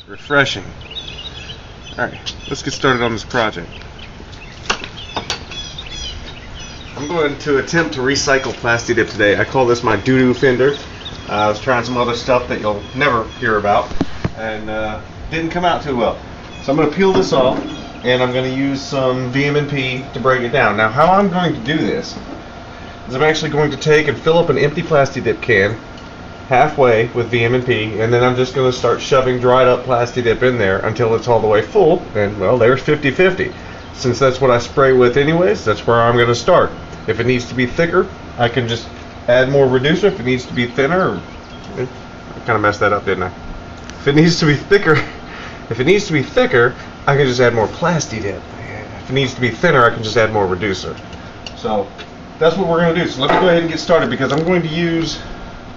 Refreshing. Alright, let's get started on this project. I'm going to attempt to recycle Plasti Dip today. I call this my doo-doo fender. I was trying some other stuff that you'll never hear about, and didn't come out too well. So I'm going to peel this off, and I'm going to use some VM&P to break it down. Now, how I'm going to do this is I'm actually going to take and fill up an empty Plasti Dip can halfway with VM&P, and then I'm just going to start shoving dried up Plasti Dip in there until it's all the way full, and well, there's 50-50. Since that's what I spray with anyways, that's where I'm going to start. If it needs to be thicker, I can just add more reducer. If it needs to be thinner, I kind of messed that up, didn't I? If it needs to be thicker, I can just add more Plasti Dip. If it needs to be thinner, I can just add more reducer. So that's what we're going to do. So let me go ahead and get started, because I'm going to use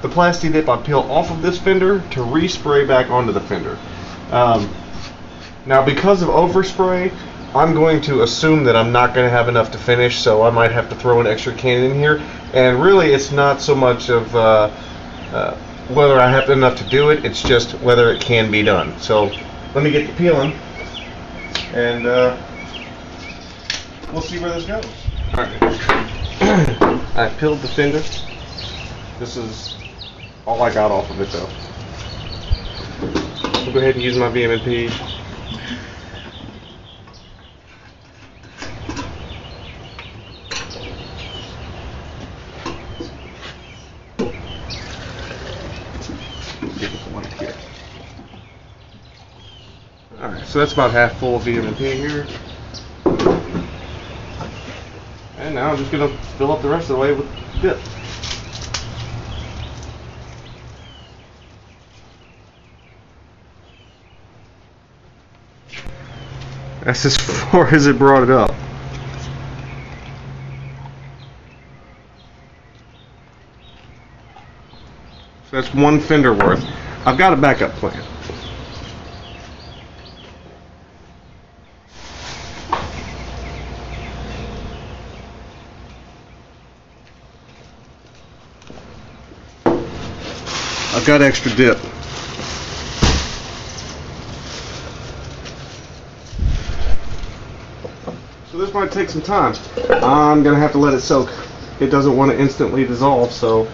the Plasti Dip I peel off of this fender to respray back onto the fender. Now, because of overspray, I'm going to assume that I'm not going to have enough to finish, so I might have to throw an extra can in here. And really, it's not so much of whether I have enough to do it, it's just whether it can be done. So let me get the peeling, and we'll see where this goes. Alright, I peeled the fender. This is all I got off of it, though. I'll go ahead and use my VM&P. Alright, so that's about half full of VM&P here. And now I'm just going to fill up the rest of the way with dip. That's as far as it brought it up. So that's one fender worth. I've got a backup plan. I've got extra dip. So this might take some time. I'm going to have to let it soak. It doesn't want to instantly dissolve, so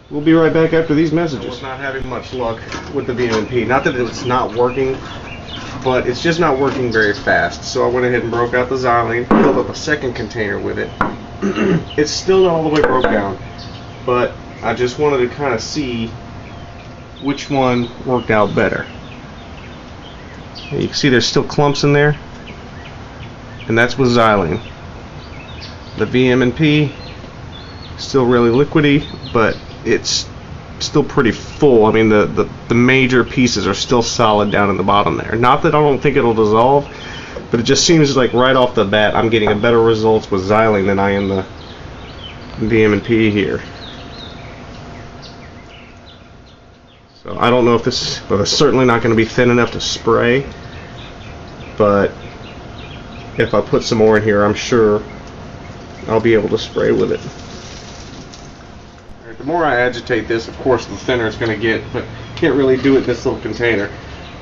we'll be right back after these messages. I was not having much luck with the VM&P. Not that it's not working, but it's just not working very fast. So I went ahead and broke out the xylene, filled up a second container with it. It's still not all the way broke down, but I just wanted to kind of see which one worked out better. You can see there's still clumps in there, and that's with xylene. The VM&P still really liquidy, but it's still pretty full. I mean, the major pieces are still solid down in the bottom there. Not that I don't think it'll dissolve, but it just seems like right off the bat I'm getting a better results with xylene than I am the VM&P here. So I don't know if this, well, it's certainly not going to be thin enough to spray, but if I put some more in here, I'm sure I'll be able to spray with it. Right, the more I agitate this, of course, the thinner it's going to get, but can't really do it in this little container.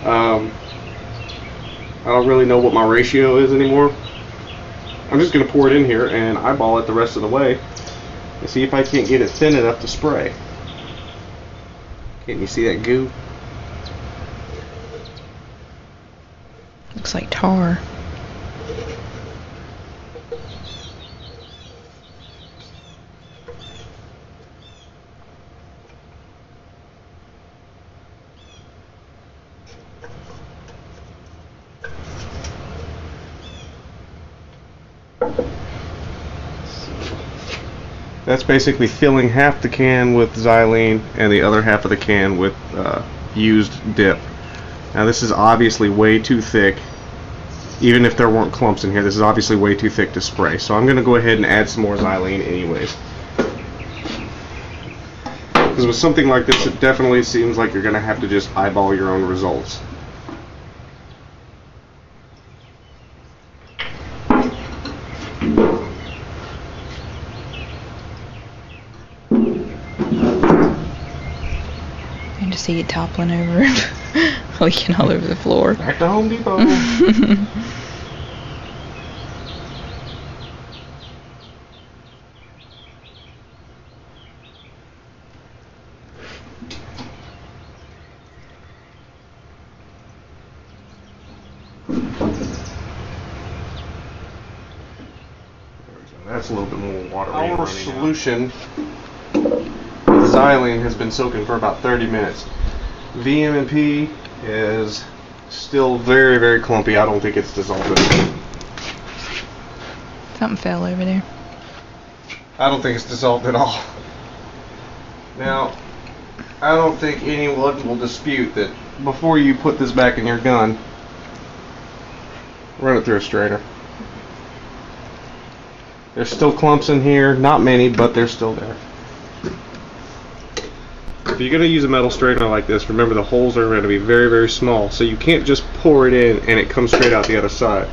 I don't really know what my ratio is anymore. I'm just going to pour it in here and eyeball it the rest of the way and see if I can't get it thin enough to spray. Can you see that goo? Looks like tar. That's basically filling half the can with xylene and the other half of the can with used dip. Now this is obviously way too thick. Even if there weren't clumps in here, this is obviously way too thick to spray. So I'm going to go ahead and add some more xylene anyways. Because with something like this, it definitely seems like you're going to have to just eyeball your own results. to see it toppling over, leaking all over the floor. Back to Home Depot. That's a little bit more water. Our solution with xylene has been soaking for about 30 minutes. VMP is still very, very clumpy. I don't think it's dissolved. Something fell over there. I don't think it's dissolved at all. Now, I don't think anyone will dispute that before you put this back in your gun, run it through a strainer. There's still clumps in here, not many, but they're still there. If you're going to use a metal strainer like this, remember the holes are going to be very, very small, so you can't just pour it in and it comes straight out the other side.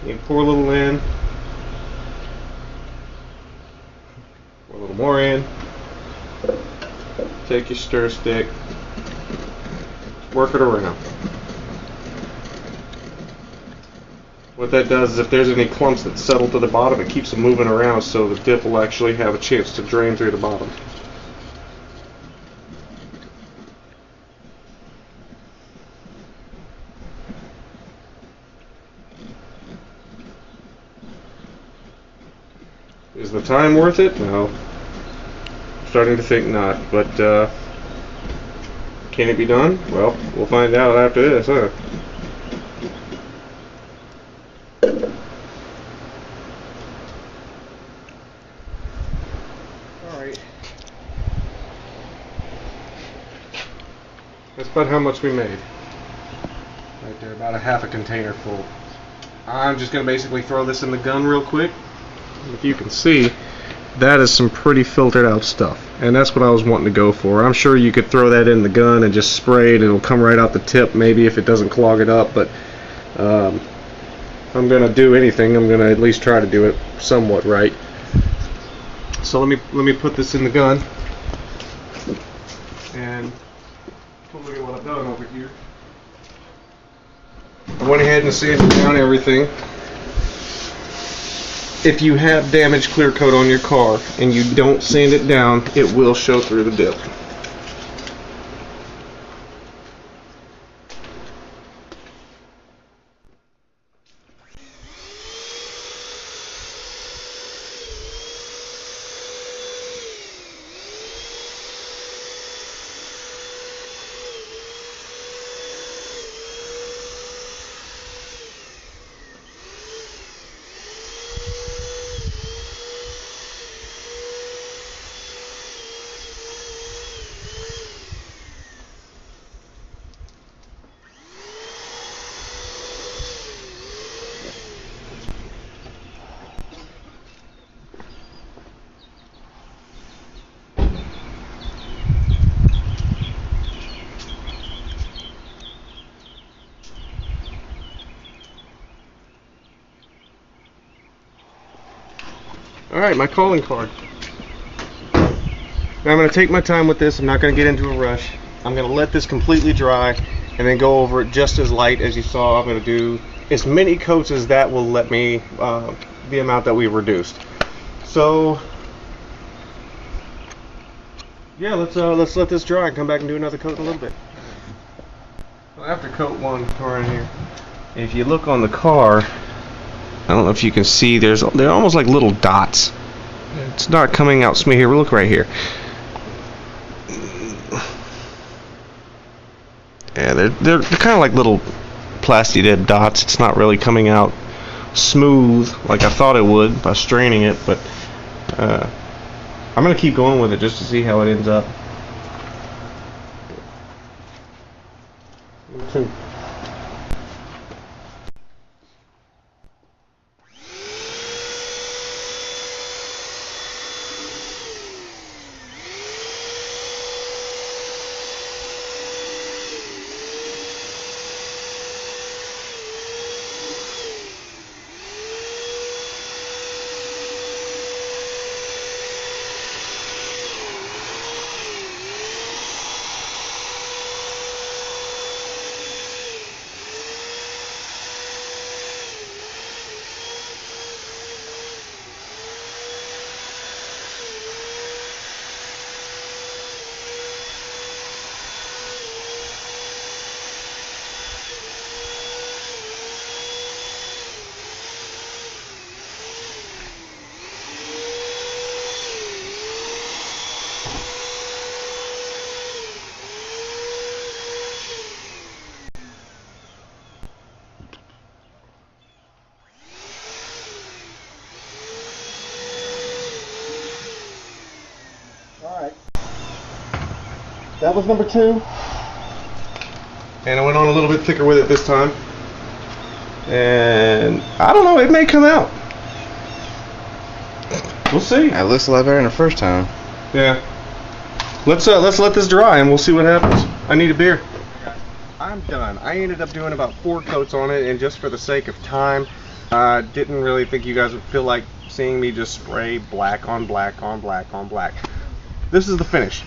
You pour a little in, pour a little more in, take your stir stick, work it around. What that does is if there's any clumps that settle to the bottom, it keeps them moving around so the dip will actually have a chance to drain through the bottom. Is the time worth it? No. I'm starting to think not, but can it be done? Well, we'll find out after this, huh? That's about how much we made. Right there, about a half a container full. I'm just going to basically throw this in the gun real quick. If you can see, that is some pretty filtered out stuff. And that's what I was wanting to go for. I'm sure you could throw that in the gun and just spray it and it'll come right out the tip, maybe if it doesn't clog it up. But if I'm going to do anything, I'm going to at least try to do it somewhat right. So let me put this in the gun. And look at what I've done over here. I went ahead and sanded down everything. If you have damaged clear coat on your car and you don't sand it down, it will show through the dip. Alright, my calling card. Now I'm going to take my time with this. I'm not going to get into a rush. I'm going to let this completely dry and then go over it just as light as you saw. I'm going to do as many coats as that will let me, the amount that we've reduced. So, yeah, let's let this dry and come back and do another coat in a little bit. Well, after coat one, around here, if you look on the car, I don't know if you can see, they're almost like little dots. It's not coming out smooth. Here, look right here. Yeah, they're kind of like little Plasti Dip dots. It's not really coming out smooth like I thought it would by straining it, but I'm gonna keep going with it just to see how it ends up. That was number 2. And I went on a little bit thicker with it this time. And I don't know, it may come out. We'll see. It looks a lot better than the first time. Yeah. Let's let this dry and we'll see what happens. I need a beer. I'm done. I ended up doing about 4 coats on it, and just for the sake of time, didn't really think you guys would feel like seeing me just spray black on black on black on black. This is the finish.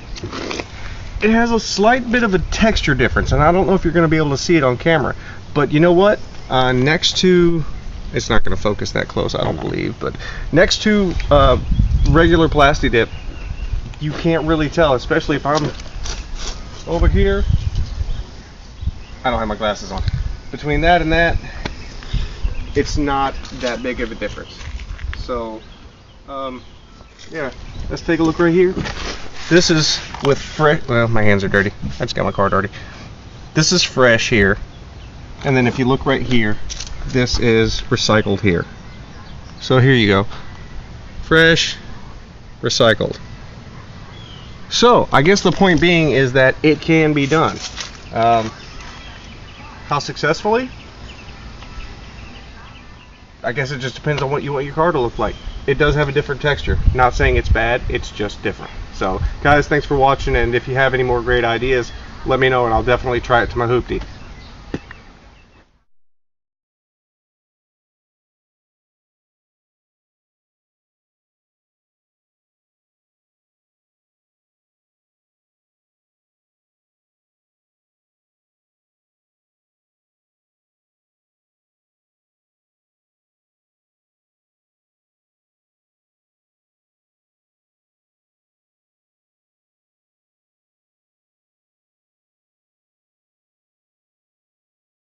It has a slight bit of a texture difference, and I don't know if you're going to be able to see it on camera, but you know what? Next to, it's not going to focus that close, I don't believe, but next to regular Plasti Dip, you can't really tell, especially if I'm over here. I don't have my glasses on. Between that and that, it's not that big of a difference. So, yeah, let's take a look right here. This is with fresh, well, my hands are dirty. I just got my car dirty. This is fresh here. And then if you look right here, this is recycled here. So here you go. Fresh, recycled. So, I guess the point being is that it can be done. How successfully? I guess it just depends on what you want your car to look like. It does have a different texture. Not saying it's bad, it's just different. So, guys, thanks for watching, and if you have any more great ideas, let me know and I'll definitely try it to my hoopty.